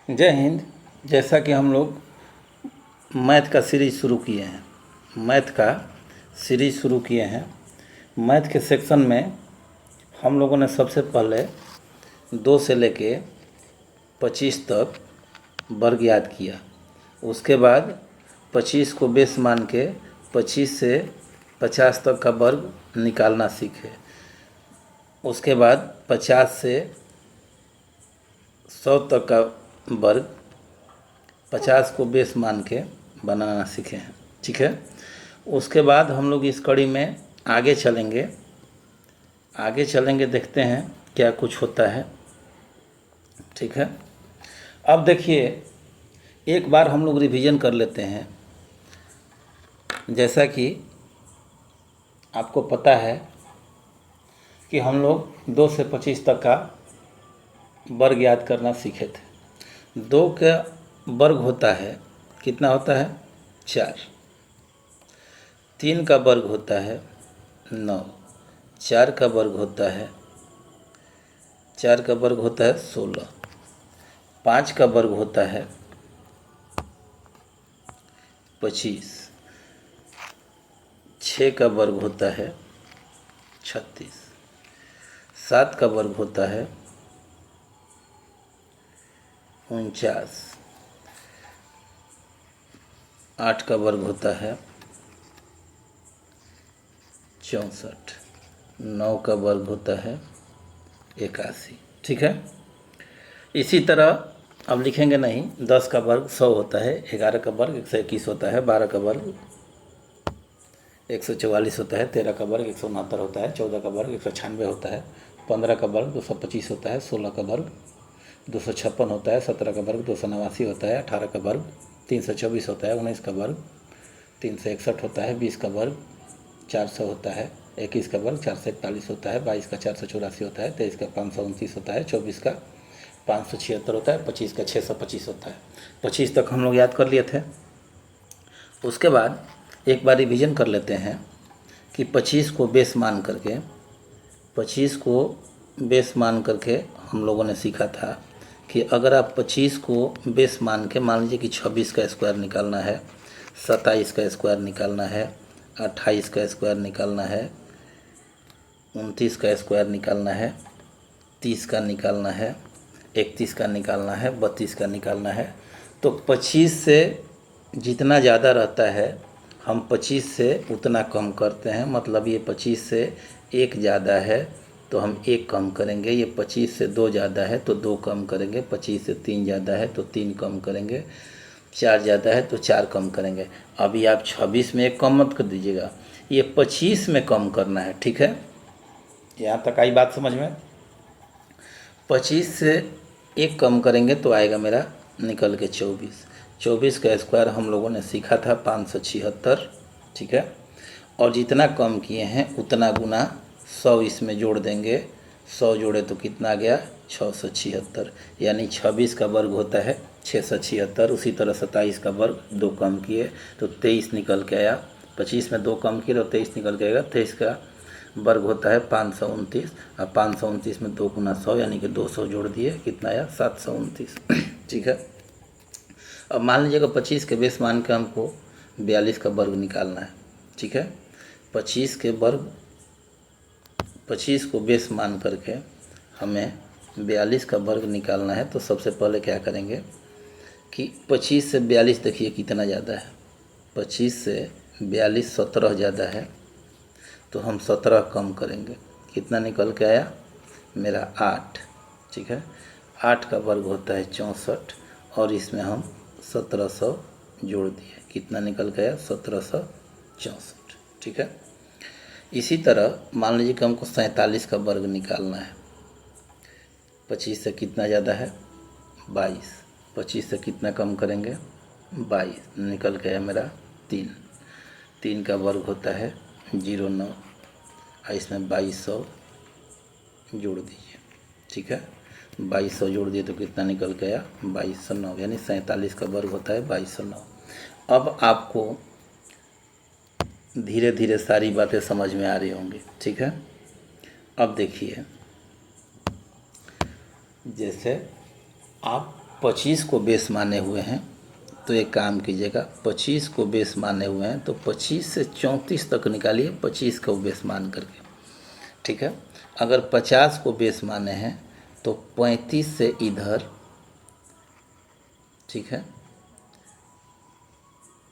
जय हिंद। जैसा कि हम लोग मैथ का सीरीज शुरू किए हैं मैथ के सेक्शन में हम लोगों ने सबसे पहले 2 से लेके 25 तक वर्ग याद किया। उसके बाद 25 को बेस मान के 25 से 50 तक का वर्ग निकालना सीखे। उसके बाद 50 से 100 तक का वर्ग 50 को बेस मान के बनाना सीखे हैं। ठीक है। उसके बाद हम लोग इस कड़ी में आगे चलेंगे देखते हैं क्या कुछ होता है। ठीक है। अब देखिए, एक बार हम लोग रिवीजन कर लेते हैं। जैसा कि आपको पता है कि हम लोग 2 से 25 तक का वर्ग याद करना सीखे थे। 2 का वर्ग होता है, कितना होता है? 4। 3 का वर्ग होता है 9। 4 का वर्ग होता है 16। 5 का वर्ग होता है 25। 6 का वर्ग होता है 36। 7 का वर्ग होता है 49। 8 का वर्ग होता है 64। 9 का वर्ग होता है 81। ठीक है। इसी तरह अब लिखेंगे नहीं। 10 का वर्ग 100 होता है, 11 का वर्ग 121 होता है, 12 का वर्ग 144 होता है, 13 का वर्ग 169 होता है, 14 का वर्ग 196 होता है, 15 का वर्ग 225 होता है, 16 का वर्ग 256 होता है, 17 का वर्ग 289 होता है, 18 का वर्ग 324 होता है, 19 का वर्ग 361 होता है, 20 का वर्ग 400 होता है, 21 का वर्ग 441 होता है, 22 का 484 होता है, 23 का 529 होता है, 24 का 576 होता है, 25 का 625 होता है। 25 तक हम लोग याद कर लिए थे। उसके बाद एक बार रिवीजन कर लेते हैं कि 25 को बेस मान करके हम लोगों ने सीखा था कि अगर आप 25 को बेस मान लीजिए कि 26 का स्क्वायर निकालना है, 27 का स्क्वायर निकालना है, 28 का स्क्वायर निकालना है, 29 का स्क्वायर निकालना है, 30 का निकालना है, 31 का निकालना है, 32 का निकालना है, तो 25 से जितना ज़्यादा रहता है हम 25 से उतना कम करते हैं। मतलब ये 25 से 1 ज़्यादा है तो हम 1 कम करेंगे, ये 25 से 2 ज़्यादा है तो 2 कम करेंगे, 25 से 3 ज़्यादा है तो 3 कम करेंगे, 4 ज़्यादा है तो 4 कम करेंगे। अभी आप 26 में 1 कम मत कर दीजिएगा, ये 25 में कम करना है। ठीक है, यहाँ तक आई बात समझ में? 25 से 1 कम करेंगे तो आएगा मेरा निकल के 24। 24 का स्क्वायर हम लोगों ने सीखा था 576। ठीक है। और जितना कम किए हैं उतना गुना 100 इसमें जोड़ देंगे। 100 जोड़े तो कितना आ गया? 676। यानी 26 का वर्ग होता है 676। उसी तरह 27 का वर्ग 2 कम किए तो 23 निकल के आया। 25 में 2 कम किए तो 23 निकल के आएगा। 23 का वर्ग होता है 529। अब 529 में 2 गुना 100 यानी कि 200 जोड़ दिए, कितना आया? 729। ठीक है। अब मान लीजिएगा 25 के बेस मान के हमको 42 का वर्ग निकालना है। ठीक है। 25 को बेस मान करके हमें 42 का वर्ग निकालना है। तो सबसे पहले क्या करेंगे कि 25 से 42 देखिए कितना ज़्यादा है। 25 से 42 17 ज़्यादा है तो हम 17 कम करेंगे, कितना निकल के आया? मेरा 8। ठीक है। 8 का वर्ग होता है 64 और इसमें हम 1700 जोड़ दिए, कितना निकल के आया? 1764। ठीक है। इसी तरह मान लीजिए कि हमको 47 का वर्ग निकालना है। 25 से कितना ज़्यादा है? 22। 25 से कितना कम करेंगे? 22, निकल के आया मेरा 3। 3 का वर्ग होता है 09 और इसमें 2200 जोड़ दीजिए। ठीक है। 2200 जोड़ दिए तो कितना निकल के आया? 2209। यानी 47 का वर्ग होता है 2209। अब आपको धीरे धीरे सारी बातें समझ में आ रही होंगी। ठीक है। अब देखिए, जैसे आप 25 को बेस माने हुए हैं तो एक काम कीजिएगा, 25 को बेस माने हुए हैं तो 25 से 34 तक निकालिए 25 को बेस मान करके, ठीक है। अगर 50 को बेस माने हैं तो 35 से इधर, ठीक है,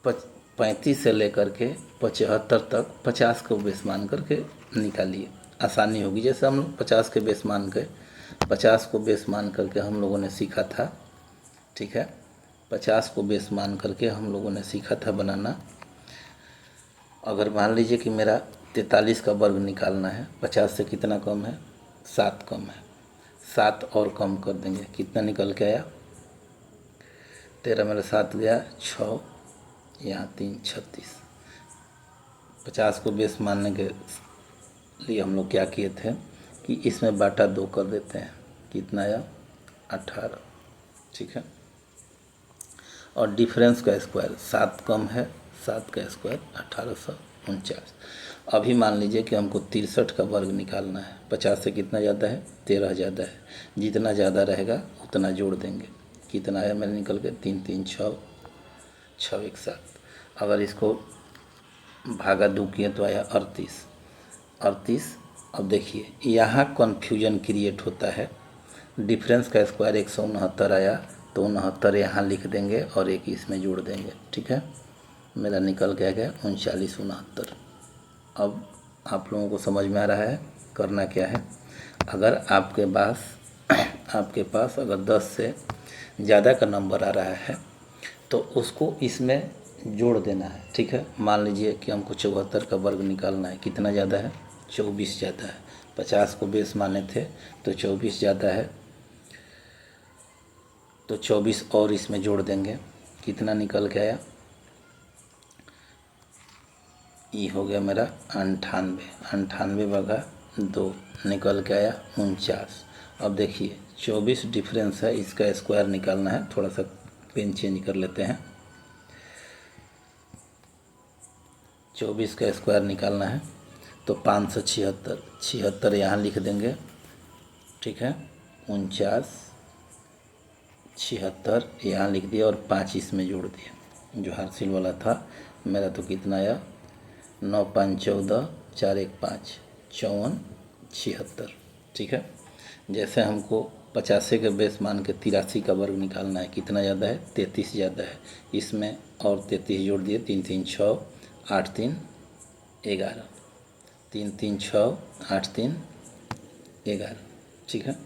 35 से लेकर के 75 तक 50 को बेस मान करके निकालिए, आसानी होगी। जैसे हम लोग 50 के बेस मान के 50 को बेस मान करके हम लोगों ने सीखा था, ठीक है, 50 को बेस मान करके हम लोगों ने सीखा था बनाना। अगर मान लीजिए कि मेरा 43 का वर्ग निकालना है, 50 से कितना कम है, 7 कम है, 7 और कम कर देंगे, कितना निकल के आया, 13 मेरा 7 गया 6, यहाँ 3 36। 50 को बेस मानने के लिए हम लोग क्या किए थे कि इसमें बाटा 2 कर देते हैं, कितना आया 18, ठीक है। और डिफरेंस का स्क्वायर 7 कम है, 7 का स्क्वायर 1849। अभी मान लीजिए कि हमको 63 का वर्ग निकालना है, 50 से कितना ज़्यादा है, 13 ज़्यादा है, जितना ज़्यादा रहेगा उतना जोड़ देंगे, कितना आया मेरे निकल के 3 3 6 6 1 7। अगर इसको भागा 2 किए तो आया 38। अब देखिए यहाँ कन्फ्यूजन क्रिएट होता है, डिफरेंस का स्क्वायर 169 आया तो 69 यहाँ लिख देंगे और एक इसमें जोड़ देंगे, ठीक है, मेरा निकल के आ गया 39 69। अब आप लोगों को समझ में आ रहा है करना क्या है। अगर आपके पास अगर 10 से ज़्यादा का नंबर आ रहा है तो उसको इसमें जोड़ देना है, ठीक है। मान लीजिए कि हमको 74 का वर्ग निकालना है, कितना ज़्यादा है, 24 ज़्यादा है, 50 को बेस माने थे तो 24 ज़्यादा है तो 24 और इसमें जोड़ देंगे, कितना निकल के आया, ये हो गया मेरा 98, 98 भागा 2 निकल के आया 49। अब देखिए 24 डिफरेंस है, इसका स्क्वायर निकालना है, थोड़ा सा पेन चेंज कर लेते हैं, 24 का स्क्वायर निकालना है तो 576, 76 यहाँ लिख देंगे, ठीक है, 49 76 यहाँ लिख दिया और 5 इसमें जोड़ दिया, जो हासिल वाला था मेरा, तो कितना आया 9 5 14 4 1 5 54 76, ठीक है। जैसे हमको 85 के बेस मान के 83 का वर्ग निकालना है, कितना ज़्यादा है, 33 ज़्यादा है, इसमें और 33 जोड़ दिए, 3 3 6 8 3 11, 3 3 6 8 3 11, ठीक है।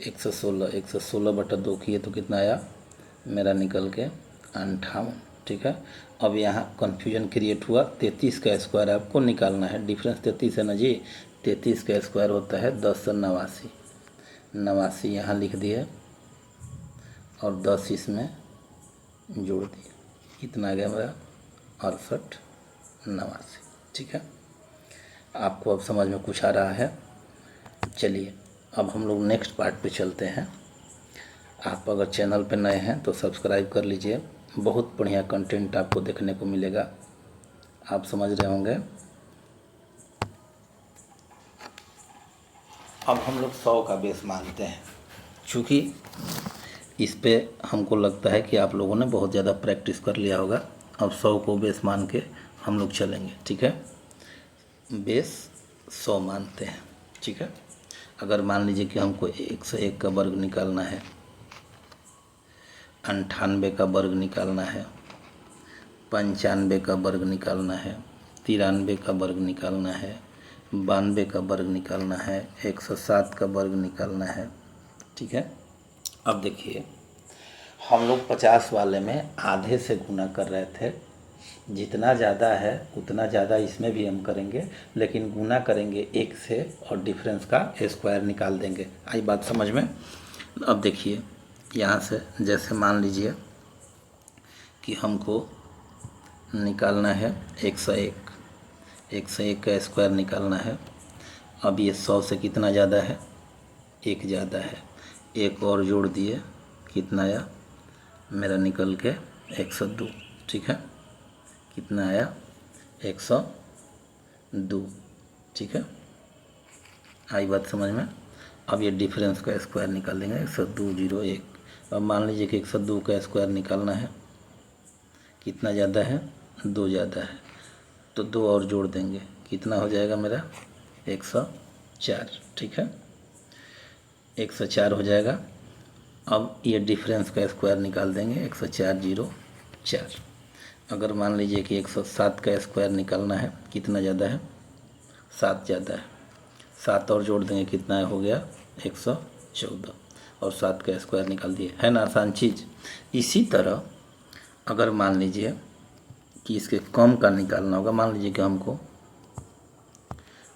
116 बटा 2 किए तो कितना आया मेरा निकल के 58, ठीक है। अब यहाँ कन्फ्यूजन क्रिएट हुआ, 33 का स्क्वायर आपको निकालना है, डिफरेंस 33 है ना जी, 33 का स्क्वायर होता है 10 से 89, 89 यहाँ लिख दिए और 10 इसमें जोड़ दिए, कितना आ गया मेरा 68 89, ठीक है। आपको अब समझ में कुछ आ रहा है। चलिए अब हम लोग नेक्स्ट पार्ट पे चलते हैं। आप अगर चैनल पे नए हैं तो सब्सक्राइब कर लीजिए, बहुत बढ़िया कंटेंट आपको देखने को मिलेगा, आप समझ रहे होंगे। अब हम लोग 100 का बेस मानते हैं, चूँकि इस पे हमको लगता है कि आप लोगों ने बहुत ज़्यादा प्रैक्टिस कर लिया होगा। अब 100 को बेस मान के हम लोग चलेंगे, ठीक है। बेस 100 मानते हैं, ठीक है। अगर मान लीजिए कि हमको 101 का वर्ग निकालना है, 98 का वर्ग निकालना है, 95 का वर्ग निकालना है, 93 का वर्ग निकालना है, 92 का वर्ग निकालना है, 107 का वर्ग निकालना है, ठीक है। अब देखिए हम लोग 50 वाले में आधे से गुना कर रहे थे, जितना ज़्यादा है उतना ज़्यादा इसमें भी हम करेंगे, लेकिन गुना करेंगे 1 से और डिफरेंस का स्क्वायर निकाल देंगे। आई बात समझ में। अब देखिए यहाँ से जैसे मान लीजिए कि हमको निकालना है 101, 101 का स्क्वायर निकालना है। अब ये 100 से कितना ज़्यादा है, 1 ज़्यादा है, 1 और जोड़ दिए, कितना आया मेरा निकल के 102, ठीक है। कितना आया 102, ठीक है। आई बात समझ में। अब ये डिफरेंस का स्क्वायर निकाल देंगे 10201। अब मान लीजिए कि 102 का स्क्वायर निकालना है, कितना ज़्यादा है, 2 ज़्यादा है, तो 2 और जोड़ देंगे, कितना हो जाएगा मेरा 104। ठीक है, 104 हो जाएगा। अब ये डिफरेंस का स्क्वायर निकाल देंगे 10404। अगर मान लीजिए कि 107 का स्क्वायर निकालना है, कितना ज़्यादा है, 7 ज़्यादा है, 7 और जोड़ देंगे, कितना हो गया 114, और 7 का स्क्वायर निकाल दिए। है ना आसान चीज़। इसी तरह अगर मान लीजिए कि इसके कम का निकालना होगा, मान लीजिए कि हमको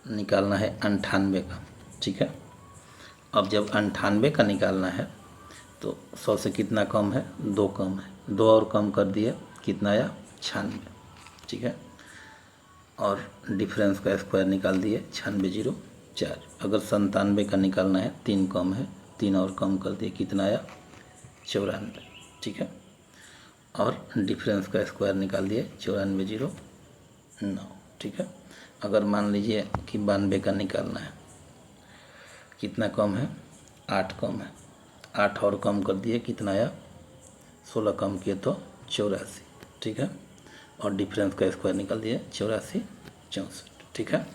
निकालना है 98 का। ठीक है, अब जब 98 का निकालना है तो 100 से कितना कम है, 2 कम है, 2 और कम कर दिए, कितना आया 96। ठीक है, और डिफरेंस का स्क्वायर निकाल दिए 9604। अगर 97 का निकालना है, 3 कम है, 3 और कम कर दिए, कितना आया 94। ठीक है, और डिफरेंस का स्क्वायर निकाल दिए 9409। ठीक है, अगर मान लीजिए कि 92 का निकालना है, कितना कम है, 8 कम है, 8 और कम कर दिए, कितना आया 16 कम किए तो 84। ठीक है, और डिफरेंस का स्क्वायर निकाल दिए 84 64। ठीक है,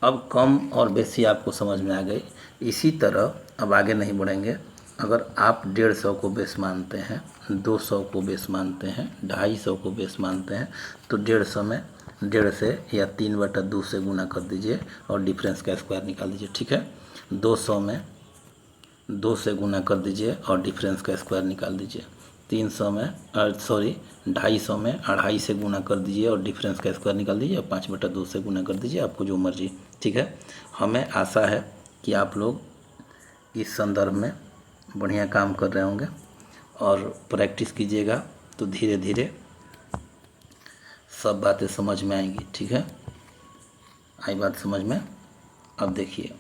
अब कम और बेसी आपको समझ में आ गई। इसी तरह अब आगे नहीं बढ़ेंगे। अगर आप 150 को बेस मानते हैं, 200 को बेस मानते हैं, 250 को बेस मानते हैं, तो 150 में 1.5 से या 3/2 से गुना कर दीजिए और डिफरेंस का स्क्वायर निकाल दीजिए। ठीक है, 200 में 2 से गुना कर दीजिए और डिफरेंस का स्क्वायर निकाल दीजिए। 300 में 250 में 2.5 से गुना कर दीजिए और डिफरेंस का स्क्वायर निकाल दीजिए, 5/2 से गुना कर दीजिए, आपको जो मर्जी। ठीक है, हमें आशा है कि आप लोग इस संदर्भ में बढ़िया काम कर रहे होंगे और प्रैक्टिस कीजिएगा तो धीरे धीरे सब बातें समझ में आएंगी। ठीक है, आई बात समझ में। अब देखिए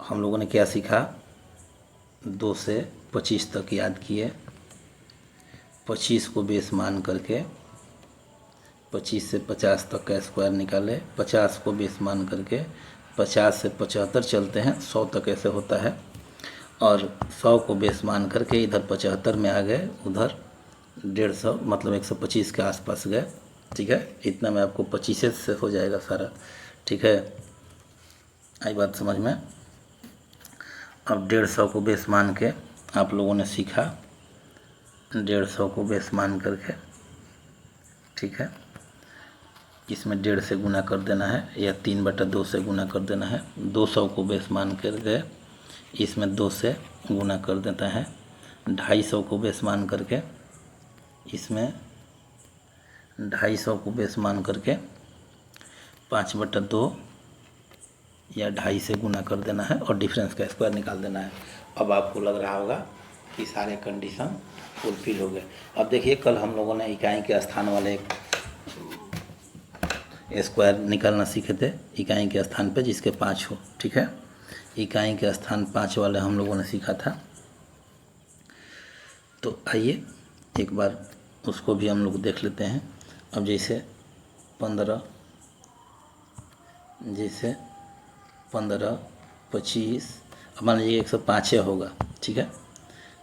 हम लोगों ने क्या सीखा, 2 से 25 तक याद किए, 25 को बेस मान करके 25 से 50 तक का स्क्वायर निकाले, 50 को बेस मान करके 50 से 75 चलते हैं, 100 तक ऐसे होता है, और 100 को बेस मान करके इधर 75 में आ गए, उधर 150 मतलब 125 के आसपास गए। ठीक है, इतना में आपको 25 से हो जाएगा सारा। ठीक है, आई बात समझ में। अब 150 को बेस मान के आप लोगों ने सीखा, 150 को बेस मान करके, ठीक है, इसमें 1.5 से गुना कर देना है या 3/2 से गुना कर देना है। 200 को बेस मान कर गए, इसमें 2 से गुना कर देता है। 250 को बेस मान करके, इसमें 250 को बेस मान करके 5/2 या 2.5 से गुना कर देना है और डिफरेंस का स्क्वायर निकाल देना है। अब आपको लग रहा होगा कि सारे कंडीशन फुलफिल हो गए। अब देखिए कल हम लोगों ने इकाई के स्थान वाले स्क्वायर निकालना सीखे थे, इकाई के स्थान पे जिसके 5 हो। ठीक है, इकाई के स्थान 5 वाले हम लोगों ने सीखा था। तो आइए एक बार उसको भी हम लोग देख लेते हैं। अब जैसे 15, 25, अब मान लीजिए 105 होगा। ठीक है,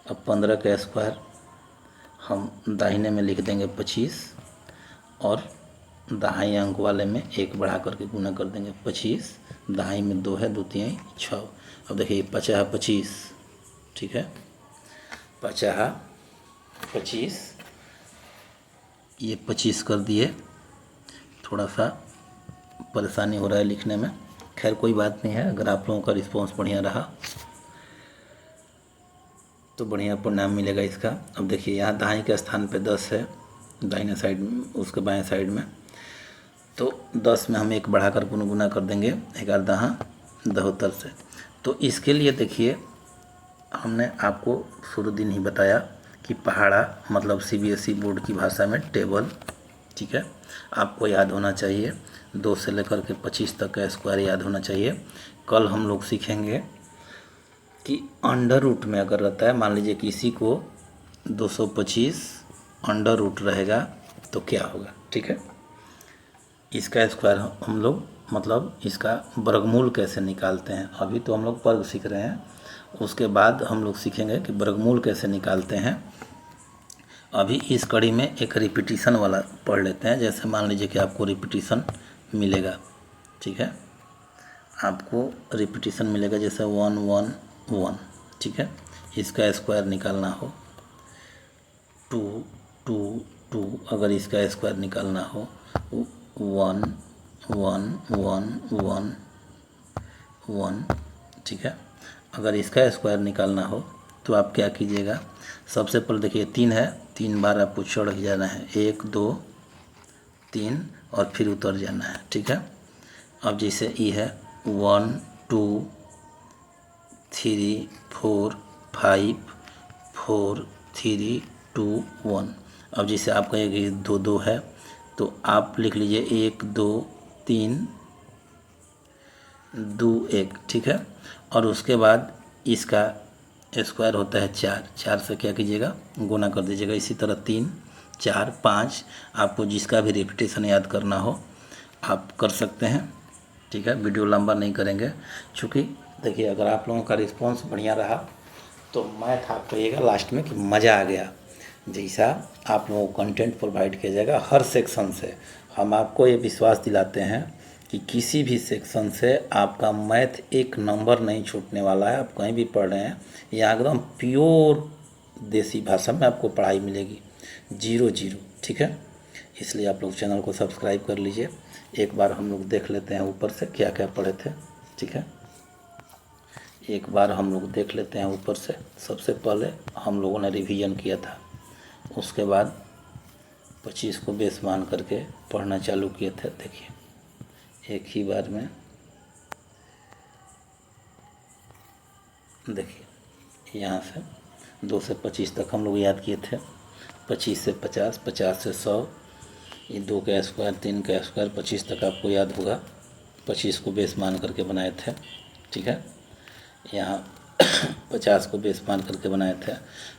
अब 15 का स्क्वायर हम दाहिने में लिख देंगे 25 और दहाई अंक वाले में 1 बढ़ा करके गुना कर देंगे। 25 दहाई में 2 है, 2 3 6। अब देखिए 50 25, ठीक है, 50 25, ये 25 कर दिए। थोड़ा सा परेशानी हो रहा है लिखने में, खैर कोई बात नहीं है। अगर आप लोगों का रिस्पांस बढ़िया रहा तो बढ़िया परिणाम मिलेगा इसका। अब देखिए यहाँ दाएं के स्थान पे 10 है, दाहिने साइड में, उसके बाएं साइड में, तो 10 में हम 1 बढ़ाकर गुना कर देंगे 11 दहा 72 से। तो इसके लिए देखिए हमने आपको शुरू दिन ही बताया कि पहाड़ा मतलब CBSE बोर्ड की भाषा में टेबल। ठीक है, आपको याद होना चाहिए, 2 से लेकर के 25 तक का स्क्वायर याद होना चाहिए। कल हम लोग सीखेंगे कि अंडर रूट में अगर रहता है, मान लीजिए किसी को 225 अंडर रूट रहेगा तो क्या होगा। ठीक है, इसका स्क्वायर हम लोग मतलब इसका वर्गमूल कैसे निकालते हैं। अभी तो हम लोग वर्ग सीख रहे हैं, उसके बाद हम लोग सीखेंगे कि वर्गमूल कैसे निकालते हैं। अभी इस कड़ी में एक रिपीटिशन वाला पढ़ लेते हैं। जैसे मान लीजिए कि आपको रिपीटिशन मिलेगा, ठीक है, आपको रिपीटिशन मिलेगा जैसे 1 1 1, ठीक है। इसका स्क्वायर निकालना हो 2 2 2, अगर इसका स्क्वायर निकालना हो 1 1 1 1 1, ठीक है। अगर इसका स्क्वायर निकालना हो तो आप क्या कीजिएगा, सबसे पहले देखिए 3 है, 3 बार आपको चढ़ जाना है, 1 2 3 और फिर उतर जाना है, ठीक है। अब जैसे ई है 1 2 3 4 5 4 3 2 1। अब जैसे आपका एक 2 2 है तो आप लिख लीजिए 1 2 3 2 1, ठीक है। और उसके बाद इसका स्क्वायर होता है 4, 4 से क्या कीजिएगा, गुना कर दीजिएगा। इसी तरह 3 4 5, आपको जिसका भी रिपीटेशन याद करना हो आप कर सकते हैं, ठीक है। वीडियो लंबा नहीं करेंगे, चूँकि देखिए अगर आप लोगों का रिस्पांस बढ़िया रहा तो मैथ आप कहिएगा लास्ट में कि मज़ा आ गया। जैसा आप लोगों को कंटेंट प्रोवाइड किया जाएगा हर सेक्शन से, हम आपको ये विश्वास दिलाते हैं कि किसी भी सेक्शन से आपका मैथ एक नंबर नहीं छूटने वाला है। आप कहीं भी पढ़ रहे हैं, यहाँ एकदम प्योर देसी भाषा में आपको पढ़ाई मिलेगी, 0 0, ठीक है। इसलिए आप लोग चैनल को सब्सक्राइब कर लीजिए। एक बार हम लोग देख लेते हैं ऊपर से क्या क्या पढ़े थे, ठीक है। एक बार हम लोग देख लेते हैं ऊपर से। सबसे पहले हम लोगों ने रिवीजन किया था, उसके बाद 25 को बेस मान करके पढ़ना चालू किए थे। देखिए एक ही बार में, देखिए यहाँ से 2 से 25 तक हम लोग याद किए थे, 25 से 50, 50 से 100, ये 2 का स्क्वायर 3 का स्क्वायर 25 तक आपको याद होगा। 25 को बेस मान करके बनाए थे, ठीक है। यहाँ 50 को बेस मान करके बनाए थे,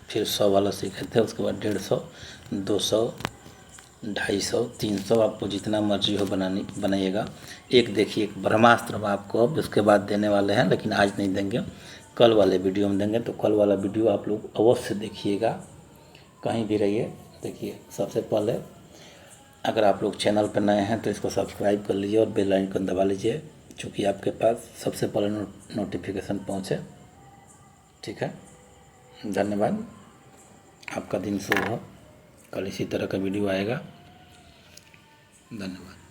फिर 100 वाला सीखे थे, उसके बाद 150 200 250 300, आपको जितना मर्जी हो बनाइएगा। एक देखिए एक ब्रह्मास्त्र हम आपको अब उसके बाद देने वाले हैं, लेकिन आज नहीं देंगे, कल वाले वीडियो में देंगे। तो कल वाला वीडियो आप लोग अवश्य देखिएगा, कहीं भी रहिए। देखिए सबसे पहले अगर आप लोग चैनल पर नए हैं तो इसको सब्सक्राइब कर लीजिए और बेल आइकन दबा लीजिए, चूँकि आपके पास सबसे पहले नोटिफिकेशन पहुँचे, ठीक है। धन्यवाद, आपका दिन शुभ हो। कल इसी तरह का वीडियो आएगा। धन्यवाद।